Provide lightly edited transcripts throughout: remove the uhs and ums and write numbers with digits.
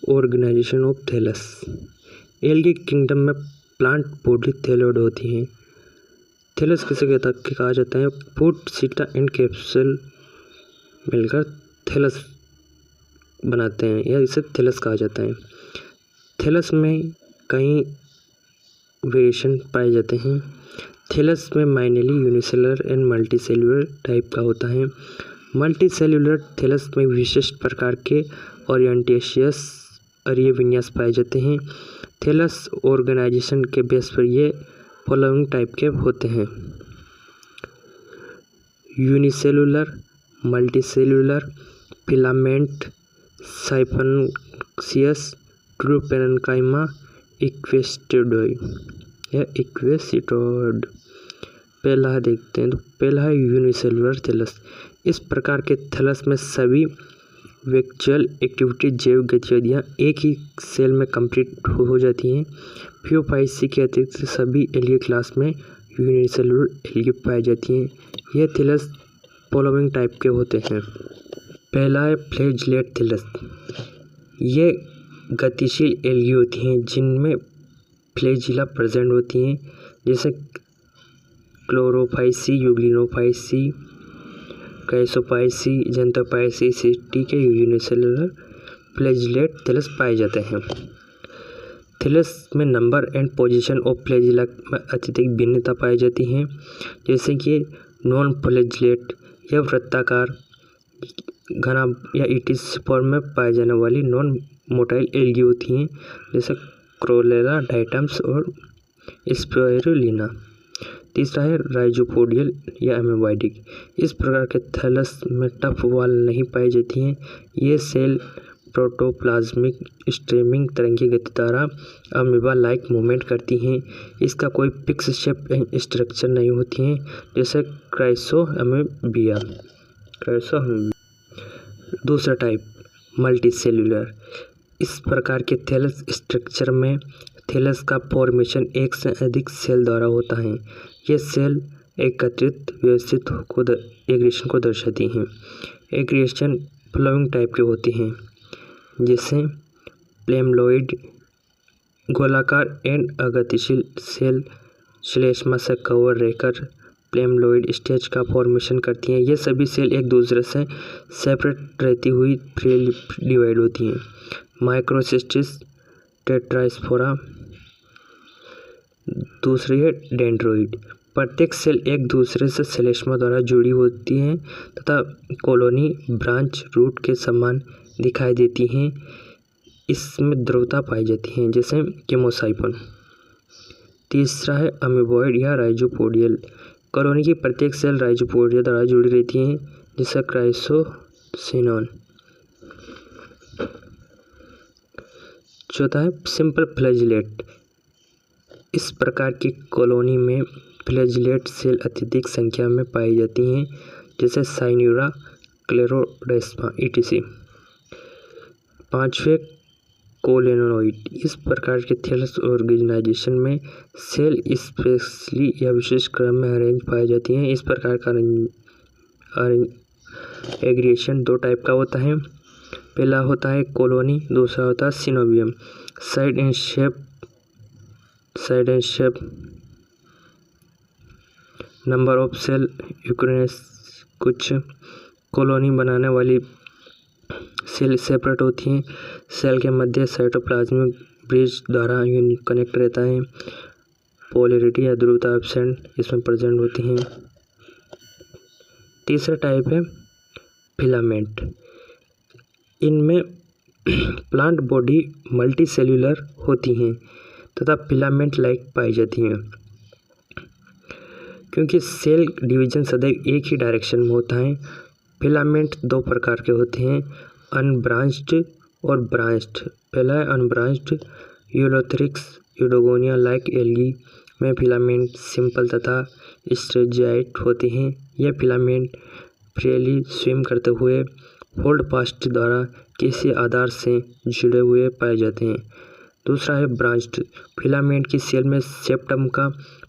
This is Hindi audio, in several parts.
Organisation of thallus. Algae kingdom में प्लांट बॉडी थैलोइड होती हैं। थैलस किसे कहा जाता है? फूड, सीटा एंड कैप्सूल मिलकर थैलस बनाते हैं या इसे थैलस कहा जाता है। थैलस में कई वेरिएशन पाए जाते हैं। थैलस में माइनली यूनिसेलुलर एंड मल्टीसेल्युलर टाइप का होता है। मल्टीसेल्युलर थैलस में विशिष्ट प्रकार के ओरिएंटेशियस अरीय विन्यास पाए जाते हैं। थैलस ऑर्गेनाइजेशन के बेस पर ये फॉलोइंग टाइप के होते हैं: unicellular, multicellular, filament, siphonaceous, true parenchyma, equisetoid या इक्वेसिटोइड। पहला देखते हैं, तो पहला है यूनिसेलुलर थैलस। इस प्रकार के थैलस में सभी वेक्चुअल एक्टिविटी जैविक गतिविधियाँ एक ही सेल में कंप्लीट हो जाती हैं। फ्यूफाइसी के अतिरिक्त सभी एल्गी क्लास में यूनिसेलुलर एल्गी पाई जाती हैं। ये थैलस फॉलोइंग टाइप के होते हैं। पहला है फ्लैजेलेट थैलस। ये गतिशील एल्गी होती हैं जिनमें फ्लैजिला प्रेजेंट होती हैं, जैसे क्लोरोफाइसी, यूग्लिनोफाइसी, कैसोफाइसी, जेंथोफाइसी, सिटी के यूनिसेलुलर फ्लैजिलेट थैलस पाए जाते हैं। थैलस में number and position of flagella में अत्यधिक भिन्नता पाई जाती है, जैसे कि नॉन फ्लैजिलेट या वृत्ताकार, घना या इटिस फॉर्म में पाए जाने वाली नॉन मोटाइल एल्गी होती हैं, जैसे क्रोलेरा, डाइटम्स और स्पाइरुलिना। तीसरा है राइजोपोडियल या एमोबाइडिक। इस प्रकार के थैलस में टफ वॉल नहीं पाई जाती हैं। ये सेल प्रोटोप्लाज्मिक स्ट्रीमिंग तरंगी गति द्वारा अमीबा लाइक मूवमेंट करती हैं। इसका कोई फिक्स शेप एंड स्ट्रक्चर नहीं होती हैं, जैसे क्राइसोअमीबिया। दूसरा टाइप मल्टीसेल्युलर। इस प्रकार के थैलस स्ट्रक्चर में थैलस का फॉर्मेशन एक से अधिक सेल द्वारा होता है। ये सेल एकत्रित व्यवस्थित एग्रीगेशन को दर्शाती हैं। एग्रीगेशन फ्लोइंग टाइप के होते हैं, जैसे प्लेमोइड, गोलाकार एंड अगतिशील सेल श्लेष्मा से कवर रहकर प्लेमोइड स्टेज का फॉर्मेशन करती हैं। ये सभी सेल एक दूसरे से सेपरेट रहती हुई फ्रीली डिवाइड होती हैं। माइक्रोसिस्टिस, टेट्रास्पोरा। दूसरी है डेंड्रोइड। प्रत्येक सेल एक दूसरे से श्लेष्मा द्वारा जुड़ी होती हैं तथा कॉलोनी ब्रांच रूट के समान दिखाई देती हैं। इसमें द्रवता पाई जाती है, जैसे केमोसाइफन। तीसरा है अमीबॉइड या राइजोपोडियल। कॉलोनी की प्रत्येक सेल राइजोपोडिया द्वारा जुड़ी रहती हैं, जैसे क्राइसोसिनोन। चौथा है सिंपल फ्लैजिलेट। इस प्रकार की कॉलोनी में फ्लैजिलेट सेल अत्यधिक संख्या में पाई जाती हैं, जैसे साइन्यूरा, क्लेरोडेस्मा etc। पांचवें कोलेनोइड। इस प्रकार के थैलस ऑर्गेनाइजेशन में सेल स्पेशली या विशेष क्रम में अरेंज पाई जाती हैं। इस प्रकार का एग्रीगेशन दो टाइप का होता है। पहला होता है कॉलोनी, दूसरा होता है coenobium. Size and shape, number of cell यूक्रेनस। कुछ कॉलोनी बनाने वाली सेल सेपरेट होती हैं। सेल के मध्य साइटोप्लाज्मिक ब्रिज द्वारा कनेक्ट रहता है। पोलैरिटी या ध्रुवता एब्सेंट इसमें प्रेजेंट होती हैं। तीसरा टाइप है फिलामेंट। इनमें प्लांट बॉडी मल्टीसेल्युलर होती हैं तथा फिलामेंट लाइक पाई जाती हैं, क्योंकि सेल डिवीजन सदैव एक ही डायरेक्शन में होता है। फिलामेंट दो प्रकार के होते हैं, अनब्रांच्ड और ब्रांच्ड। पहला है अनब्रांच्ड। यूलोथ्रिक्स, यूडोगोनिया लाइक एल्गी में फिलामेंट सिंपल तथा स्ट्रेटजाइट होते हैं। यह फिलामेंट फ्रीली स्विम करते हुए होल्ड फास्ट द्वारा किसी आधार से जुड़े हुए पाए जाते हैं। दूसरा है ब्रांच्ड। फिलामेंट की सेल में सेप्टम का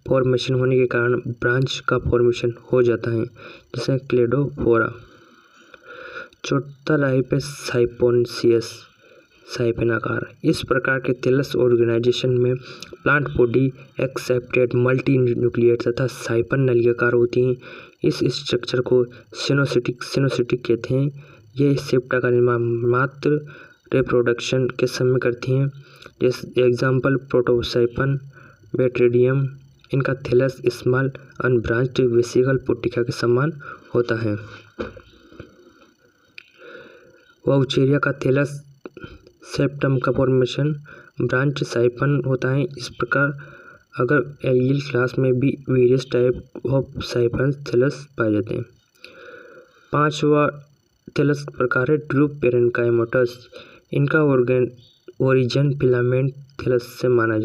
फॉर्मेशन होने के कारण ब्रांच का फॉर्मेशन हो जाता है, जैसे क्लेडोफोरा। चौथा टाइप है साइफोनसियस। साइफन आकार। इस प्रकार के थैलस ऑर्गेनाइजेशन में plant body accepted multi nucleate तथा साइफन नलिकाकार होती हैं। इस स्ट्रक्चर को सिनोसिटिक कहते हैं। ये सेप्टा का निर्माण मात्र रिप्रोडक्शन के समय करती हैं। जैसे एग्जाम्पल प्रोटोसाइफन, बैट्रिडियम। इनका थैलस स्मॉल अनब्रांच्ड वेसिकल पुटिका के समान होता है। वाउचेरिया का थैलस सेप्टम का फॉर्मेशन ब्रांच साइफन होता है। इस प्रकार अगर एल्गिल क्लास में भी various type of siphon thallus पाए जाते हैं। 5वां थैलस प्रकार है ट्रू पेरेन्काइमोटस। इनका ओरिजिन फिलामेंट थैलस से माना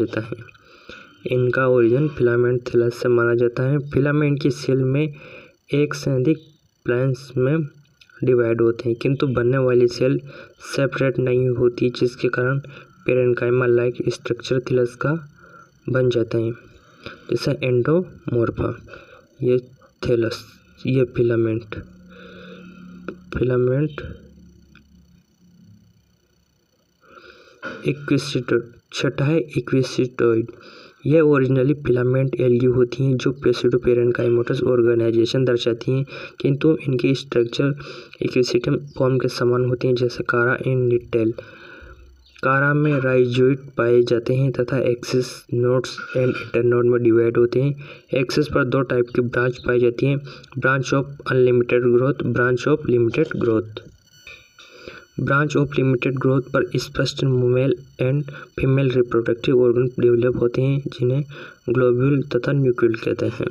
जाता है। फिलामेंट की सेल में एक से अधिक प्लान्स में डिवाइड होते हैं, किंतु बनने वाली सेल सेपरेट नहीं होती, जिसके कारण पेरेन्काइमा लाइक स्ट्रक्चर थैलस का बन जाता है। जैसे एंडोमॉर्फा, ये थैलस, ये फिलामेंट। इक्विस्टिटोइड। छठा है इक्विस्टिटोइड। ये ओरिजिनली फिलामेंट एल्गी होती हैं जो पेरेन्काइमोटस ऑर्गेनाइजेशन दर्शाती हैं, किंतु इनकी स्ट्रक्चर इक्विस्टिटम फॉर्म के समान होती हैं, जैसे कारा एंड निटेल। कारा में राइजोइड पाए जाते हैं तथा एक्सिस नोड्स एंड इंटरनोड में डिवाइड होते हैं। एक्सिस पर 2 टाइप की ब्रांच पाई जाती हैं, branch of unlimited growth, branch of limited growth. Branch of limited growth पर स्पष्ट male and female reproductive organ develop होते हैं, जिन्हें ग्लोब्यूल तथा न्यूक्लियल कहते हैं।